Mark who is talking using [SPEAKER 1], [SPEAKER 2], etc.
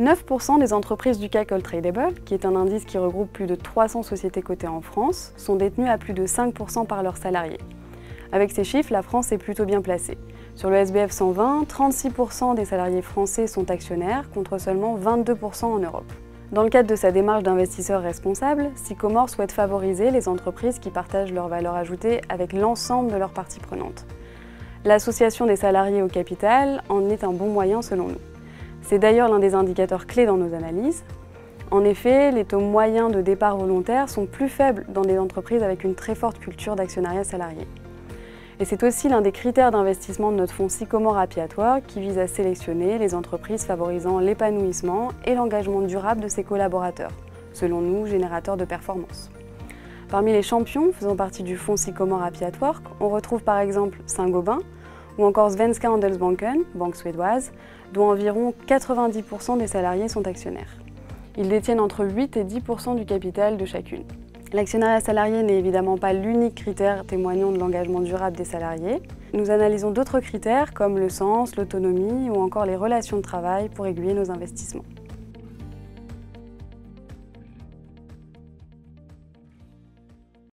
[SPEAKER 1] 9% des entreprises du CAC All Tradable, qui est un indice qui regroupe plus de 300 sociétés cotées en France, sont détenues à plus de 5% par leurs salariés. Avec ces chiffres, la France est plutôt bien placée. Sur le SBF 120, 36% des salariés français sont actionnaires, contre seulement 22% en Europe. Dans le cadre de sa démarche d'investisseur responsable, Sycomore souhaite favoriser les entreprises qui partagent leur valeur ajoutée avec l'ensemble de leurs parties prenantes. L'association des salariés au capital en est un bon moyen selon nous. C'est d'ailleurs l'un des indicateurs clés dans nos analyses. En effet, les taux moyens de départ volontaire sont plus faibles dans des entreprises avec une très forte culture d'actionnariat salarié. Et c'est aussi l'un des critères d'investissement de notre fonds Sycomore Happy at Work qui vise à sélectionner les entreprises favorisant l'épanouissement et l'engagement durable de ses collaborateurs, selon nous générateurs de performance. Parmi les champions faisant partie du fonds Sycomore Happy at Work, on retrouve par exemple Saint-Gobain ou encore Svenska Handelsbanken, banque suédoise, dont environ 90% des salariés sont actionnaires. Ils détiennent entre 8 et 10% du capital de chacune. L'actionnariat salarié n'est évidemment pas l'unique critère témoignant de l'engagement durable des salariés. Nous analysons d'autres critères comme le sens, l'autonomie ou encore les relations de travail pour aiguiller nos investissements.